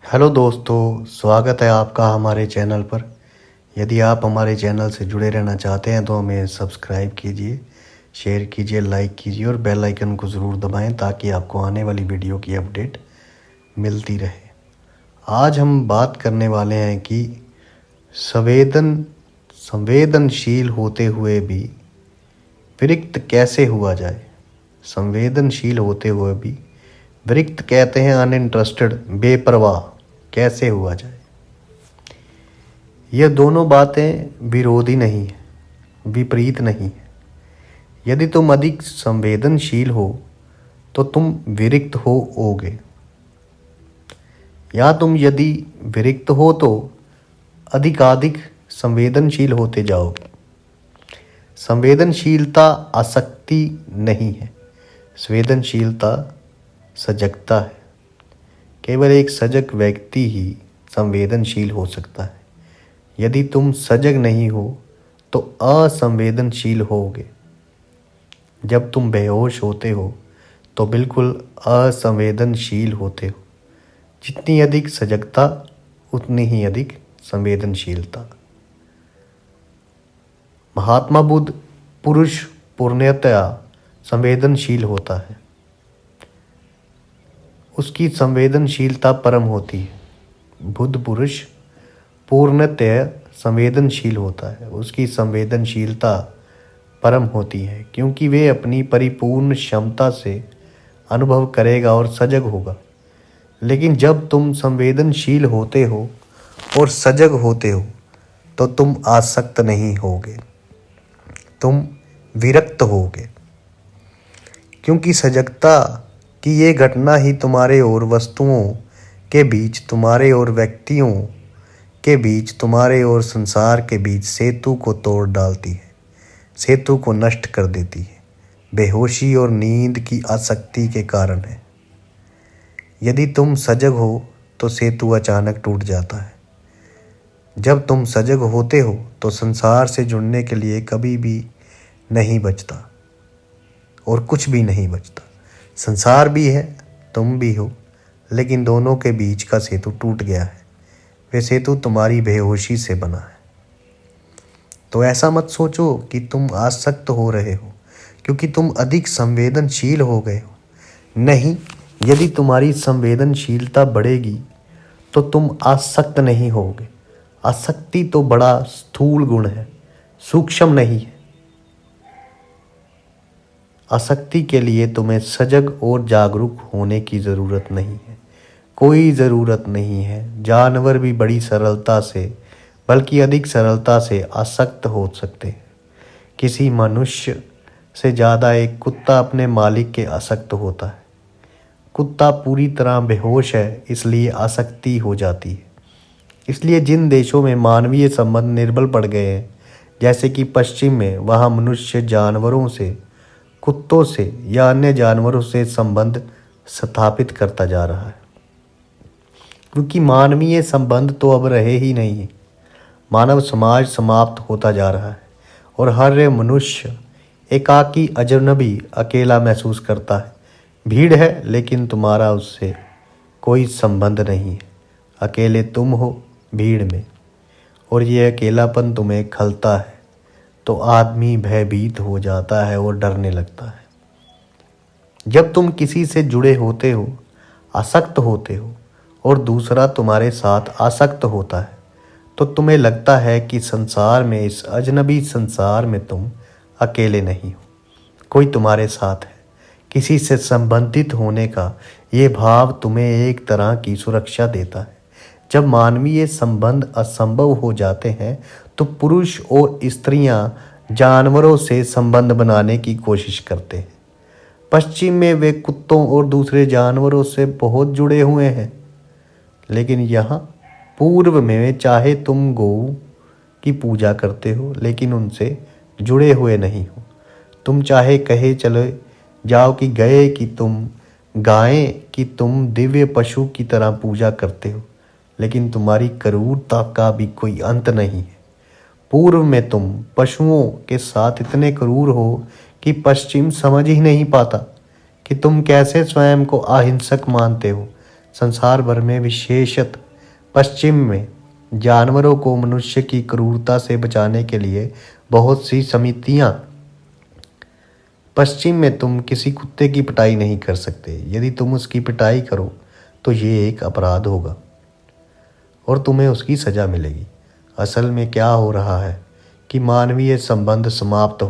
Hello दोस्तों, स्वागत है आपका हमारे चैनल पर। यदि आप हमारे चैनल से जुड़े रहना चाहते हैं तो हमें सब्सक्राइब कीजिए, शेयर कीजिए, लाइक कीजिए और बेल आइकन को ज़रूर दबाएं ताकि आपको आने वाली वीडियो की अपडेट मिलती रहे। आज हम बात करने वाले हैं कि संवेदनशील होते हुए भी विरक्त कैसे हुआ जाए। संवेदनशील होते हुए भी विरक्त कहते हैं अनइंटरेस्टेड, बेपरवाह कैसे हुआ जाए। यह दोनों बातें विरोधी नहीं है, विपरीत नहीं है। यदि तुम अधिक संवेदनशील हो तो तुम विरक्त होगे, या तुम यदि विरक्त हो तो अधिकाधिक संवेदनशील होते जाओगे। संवेदनशीलता आसक्ति नहीं है, संवेदनशीलता सजगता है। केवल एक सजग व्यक्ति ही संवेदनशील हो सकता है। यदि तुम सजग नहीं हो तो असंवेदनशील होगे। जब तुम बेहोश होते हो तो बिल्कुल असंवेदनशील होते हो। जितनी अधिक सजगता उतनी ही अधिक संवेदनशीलता। महात्मा बुद्ध पुरुष पूर्णतया संवेदनशील होता है। उसकी संवेदनशीलता परम होती है। बुद्ध पुरुष पूर्णतया संवेदनशील होता है, उसकी संवेदनशीलता परम होती है, क्योंकि वे अपनी परिपूर्ण क्षमता से अनुभव करेगा और सजग होगा। लेकिन जब तुम संवेदनशील होते हो और सजग होते हो तो तुम आसक्त नहीं होगे, तुम विरक्त होगे। क्योंकि सजगता कि ये घटना ही तुम्हारे और वस्तुओं के बीच, तुम्हारे और व्यक्तियों के बीच, तुम्हारे और संसार के बीच सेतु को तोड़ डालती है, सेतु को नष्ट कर देती है। बेहोशी और नींद की आसक्ति के कारण है। यदि तुम सजग हो तो सेतु अचानक टूट जाता है। जब तुम सजग होते हो तो संसार से जुड़ने के लिए कभी भी नहीं बचता और कुछ भी नहीं बचता। संसार भी है, तुम भी हो, लेकिन दोनों के बीच का सेतु टूट गया है। वे सेतु तुम्हारी बेहोशी से बना है। तो ऐसा मत सोचो कि तुम आसक्त हो रहे हो क्योंकि तुम अधिक संवेदनशील हो गए हो। नहीं, यदि तुम्हारी संवेदनशीलता बढ़ेगी तो तुम आसक्त नहीं होगे। आसक्ति तो बड़ा स्थूल गुण है, सूक्ष्म नहीं है। आसक्ति के लिए तुम्हें सजग और जागरूक होने की ज़रूरत नहीं है, कोई ज़रूरत नहीं है। जानवर भी बड़ी सरलता से, बल्कि अधिक सरलता से आसक्त हो सकते हैं। किसी मनुष्य से ज़्यादा एक कुत्ता अपने मालिक के आसक्त होता है। कुत्ता पूरी तरह बेहोश है, इसलिए आसक्ति हो जाती है। इसलिए जिन देशों में मानवीय संबंध निर्बल पड़ गए हैं, जैसे कि पश्चिम में, वहाँ मनुष्य जानवरों से, कुत्तों से या अन्य जानवरों से संबंध स्थापित करता जा रहा है, क्योंकि मानवीय संबंध तो अब रहे ही नहीं है। मानव समाज समाप्त होता जा रहा है और हर मनुष्य एकाकी, अजनबी, अकेला महसूस करता है। भीड़ है लेकिन तुम्हारा उससे कोई संबंध नहीं है। अकेले तुम हो भीड़ में, और ये अकेलापन तुम्हें खलता है तो आदमी भयभीत हो जाता है और डरने लगता है। जब तुम किसी से जुड़े होते हो, आसक्त होते हो, और दूसरा तुम्हारे साथ आसक्त होता है, तो तुम्हें लगता है कि संसार में, इस अजनबी संसार में तुम अकेले नहीं हो, कोई तुम्हारे साथ है। किसी से संबंधित होने का ये भाव तुम्हें एक तरह की सुरक्षा देता है। जब मानवीय संबंध असंभव हो जाते हैं तो पुरुष और स्त्रियां जानवरों से संबंध बनाने की कोशिश करते हैं। पश्चिम में वे कुत्तों और दूसरे जानवरों से बहुत जुड़े हुए हैं, लेकिन यहाँ पूर्व में चाहे तुम गौ की पूजा करते हो लेकिन उनसे जुड़े हुए नहीं हो। तुम चाहे कहे चले जाओ कि गए कि तुम गायें कि तुम दिव्य पशु की तरह पूजा करते हो, लेकिन तुम्हारी क्रूरता का भी कोई अंत नहीं है। पूर्व में तुम पशुओं के साथ इतने क्रूर हो कि पश्चिम समझ ही नहीं पाता कि तुम कैसे स्वयं को अहिंसक मानते हो। संसार भर में, विशेषत पश्चिम में, जानवरों को मनुष्य की क्रूरता से बचाने के लिए बहुत सी समितियां। पश्चिम में तुम किसी कुत्ते की पिटाई नहीं कर सकते। यदि तुम उसकी पिटाई करो तो ये एक अपराध होगा और तुम्हें उसकी सज़ा मिलेगी। असल में क्या हो रहा है कि मानवीय संबंध समाप्त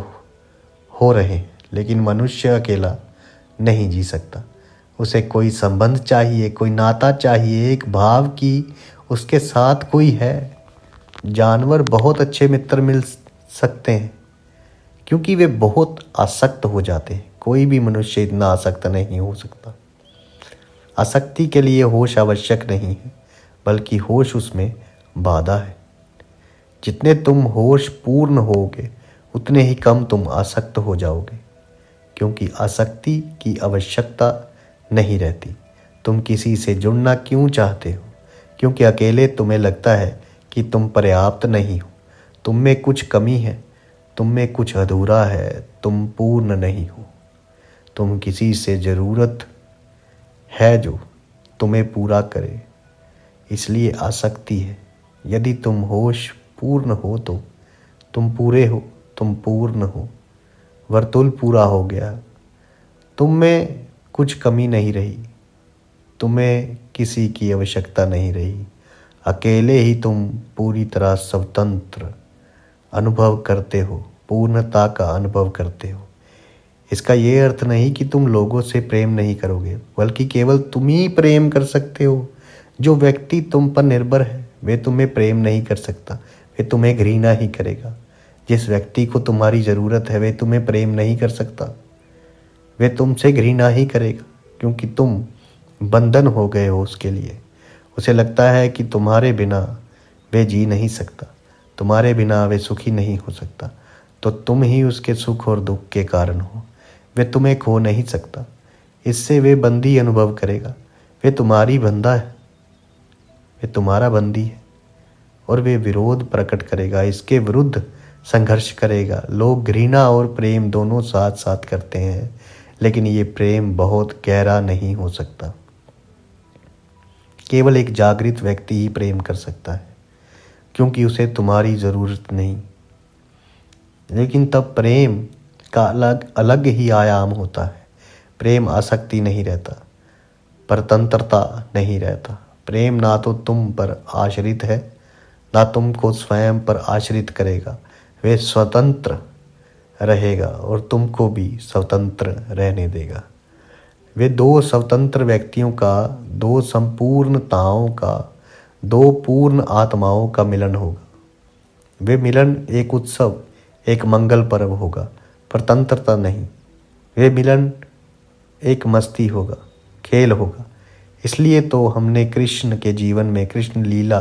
हो रहे हैं, लेकिन मनुष्य अकेला नहीं जी सकता। उसे कोई संबंध चाहिए, कोई नाता चाहिए, एक भाव की उसके साथ कोई है। जानवर बहुत अच्छे मित्र मिल सकते हैं क्योंकि वे बहुत आसक्त हो जाते हैं। कोई भी मनुष्य इतना आसक्त नहीं हो सकता। आसक्ति के लिए होश आवश्यक नहीं है, बल्कि होश उसमें बाधा है। जितने तुम होश पूर्ण होगे उतने ही कम तुम आसक्त हो जाओगे, क्योंकि आसक्ति की आवश्यकता नहीं रहती। तुम किसी से जुड़ना क्यों चाहते हो? क्योंकि अकेले तुम्हें लगता है कि तुम पर्याप्त नहीं हो, तुम में कुछ कमी है, तुम में कुछ अधूरा है, तुम पूर्ण नहीं हो। तुम किसी से ज़रूरत है जो तुम्हें पूरा करे, इसलिए आसक्ति है। यदि तुम होश पूर्ण हो तो तुम पूरे हो, तुम पूर्ण हो। वर्तुल पूरा हो गया, तुम में कुछ कमी नहीं रही, तुम्हें किसी की आवश्यकता नहीं रही। अकेले ही तुम पूरी तरह स्वतंत्र अनुभव करते हो, पूर्णता का अनुभव करते हो। इसका ये अर्थ नहीं कि तुम लोगों से प्रेम नहीं करोगे, बल्कि केवल तुम ही प्रेम कर सकते हो। जो व्यक्ति तुम पर निर्भर है वे तुम्हें प्रेम नहीं कर सकता, वे तुम्हें घृणा ही करेगा। जिस व्यक्ति को तुम्हारी ज़रूरत है वे तुम्हें प्रेम नहीं कर सकता, वे तुमसे घृणा ही करेगा, क्योंकि तुम बंधन हो गए हो उसके लिए। उसे लगता है कि तुम्हारे बिना वे जी नहीं सकता, तुम्हारे बिना वे सुखी नहीं हो सकता, तो तुम ही उसके सुख और दुख के कारण हो। वे तुम्हें खो नहीं सकता, इससे वे बंदी अनुभव करेगा। वे तुम्हारी बंदा है, वे तुम्हारा बंदी है, और वे विरोध प्रकट करेगा, इसके विरुद्ध संघर्ष करेगा। लोग घृणा और प्रेम दोनों साथ साथ करते हैं, लेकिन ये प्रेम बहुत गहरा नहीं हो सकता। केवल एक जागृत व्यक्ति ही प्रेम कर सकता है, क्योंकि उसे तुम्हारी ज़रूरत नहीं। लेकिन तब प्रेम का अलग अलग ही आयाम होता है। प्रेम आसक्ति नहीं रहता, परतंत्रता नहीं रहता। प्रेम ना तो तुम पर आश्रित है, ना तुमको स्वयं पर आश्रित करेगा। वे स्वतंत्र रहेगा और तुमको भी स्वतंत्र रहने देगा। वे दो स्वतंत्र व्यक्तियों का, दो संपूर्णताओं का, दो पूर्ण आत्माओं का मिलन होगा। वे मिलन एक उत्सव, एक मंगल पर्व होगा, परतंत्रता नहीं। वे मिलन एक मस्ती होगा, खेल होगा। इसलिए तो हमने कृष्ण के जीवन में कृष्ण लीला,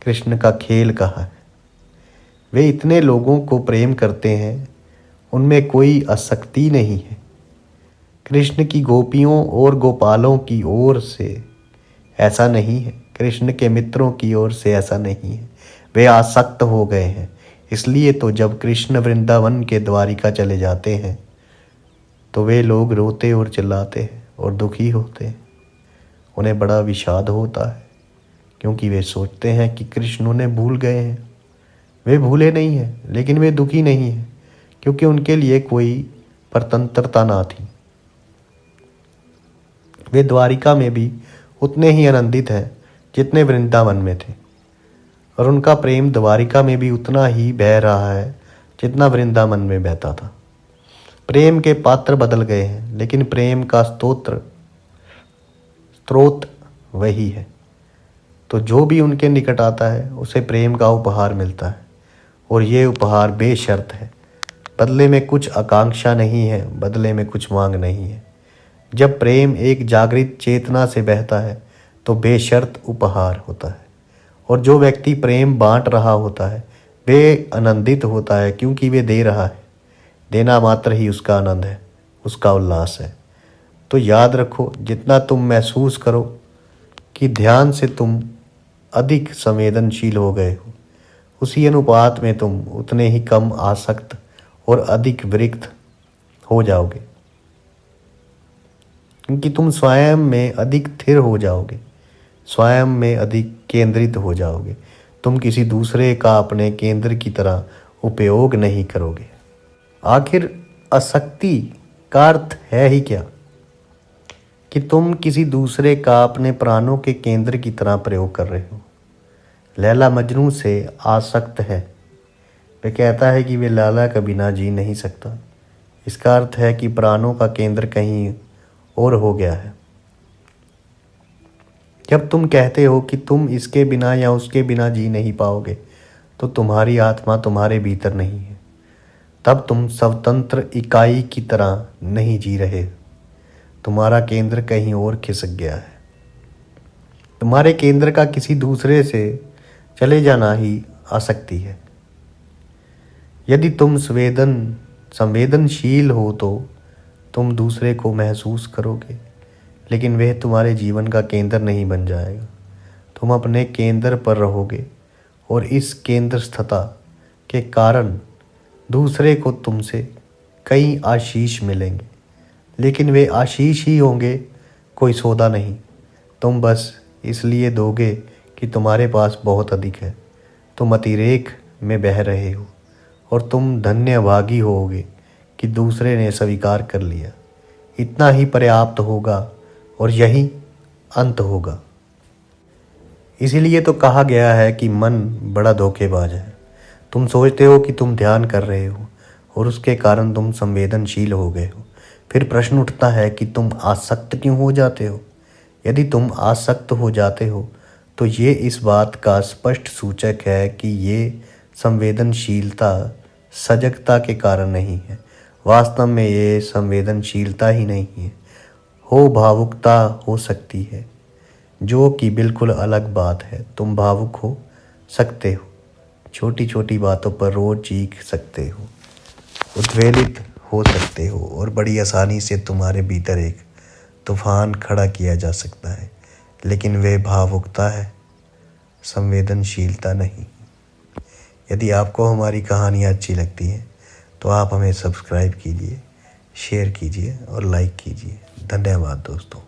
कृष्ण का खेल कहा है। वे इतने लोगों को प्रेम करते हैं, उनमें कोई आसक्ति नहीं है। कृष्ण की गोपियों और गोपालों की ओर से ऐसा नहीं है, कृष्ण के मित्रों की ओर से ऐसा नहीं है। वे आसक्त हो गए हैं। इसलिए तो जब कृष्ण वृंदावन के द्वारिका चले जाते हैं तो वे लोग रोते और चिल्लाते हैं और दुखी होते हैं। उन्हें बड़ा विषाद होता है, क्योंकि वे सोचते हैं कि कृष्ण उन्हें भूल गए हैं। वे भूले नहीं हैं, लेकिन वे दुखी नहीं हैं, क्योंकि उनके लिए कोई परतंत्रता ना थी। वे द्वारिका में भी उतने ही आनंदित हैं जितने वृंदावन में थे, और उनका प्रेम द्वारिका में भी उतना ही बह रहा है जितना वृंदावन में बहता था। प्रेम के पात्र बदल गए हैं, लेकिन प्रेम का स्रोत वही है। तो जो भी उनके निकट आता है उसे प्रेम का उपहार मिलता है, और ये उपहार बेशर्त है। बदले में कुछ आकांक्षा नहीं है, बदले में कुछ मांग नहीं है। जब प्रेम एक जागृत चेतना से बहता है तो बेशर्त उपहार होता है, और जो व्यक्ति प्रेम बांट रहा होता है वे आनंदित होता है, क्योंकि वे दे रहा है। देना मात्र ही उसका आनंद है, उसका उल्लास है। तो याद रखो, जितना तुम महसूस करो कि ध्यान से तुम अधिक संवेदनशील हो गए हो, उसी अनुपात में तुम उतने ही कम आसक्त और अधिक विरक्त हो जाओगे, क्योंकि तुम स्वयं में अधिक स्थिर हो जाओगे। स्वयं में अधिक केंद्रित हो जाओगे। तुम किसी दूसरे का अपने केंद्र की तरह उपयोग नहीं करोगे। आखिर आसक्ति का अर्थ है ही क्या? कि तुम किसी दूसरे का अपने प्राणों के केंद्र की तरह प्रयोग कर रहे हो। लैला मजनू से आसक्त है। वह कहता है कि वे लैला के बिना जी नहीं सकता। इसका अर्थ है कि प्राणों का केंद्र कहीं और हो गया है। जब तुम कहते हो कि तुम इसके बिना या उसके बिना जी नहीं पाओगे, तो तुम्हारी आत्मा तुम्हारे भीतर नहीं है। तब तुम स्वतंत्र इकाई की तरह नहीं जी रहे। तुम्हारा केंद्र कहीं और खिसक गया है। तुम्हारे केंद्र का किसी दूसरे से चले जाना ही आसक्ति है। यदि तुम संवेदनशील हो तो तुम दूसरे को महसूस करोगे, लेकिन वह तुम्हारे जीवन का केंद्र नहीं बन जाएगा। तुम अपने केंद्र पर रहोगे और इस केंद्रस्थता के कारण दूसरे को तुमसे कई आशीष मिलेंगे, लेकिन वे आशीष ही होंगे, कोई सौदा नहीं। तुम बस इसलिए दोगे कि तुम्हारे पास बहुत अधिक है। तुम अतिरेक में बह रहे हो और तुम धन्यभागी होगे कि दूसरे ने स्वीकार कर लिया। इतना ही पर्याप्त होगा और यही अंत होगा। इसीलिए तो कहा गया है कि मन बड़ा धोखेबाज है। तुम सोचते हो कि तुम ध्यान कर रहे हो और उसके कारण तुम संवेदनशील हो गए हो। फिर प्रश्न उठता है कि तुम आसक्त क्यों हो जाते हो? यदि तुम आसक्त हो जाते हो तो ये इस बात का स्पष्ट सूचक है कि ये संवेदनशीलता सजगता के कारण नहीं है। वास्तव में ये संवेदनशीलता ही नहीं है। हो भावुकता हो सकती है, जो कि बिल्कुल अलग बात है। तुम भावुक हो सकते हो, छोटी छोटी बातों पर रोज चीख सकते हो, उद्वेलित हो सकते हो और बड़ी आसानी से तुम्हारे भीतर एक तूफान खड़ा किया जा सकता है, लेकिन वह भावुकता है, संवेदनशीलता नहीं। यदि आपको हमारी कहानियाँ अच्छी लगती हैं तो आप हमें सब्सक्राइब कीजिए, शेयर कीजिए और लाइक कीजिए। धन्यवाद दोस्तों।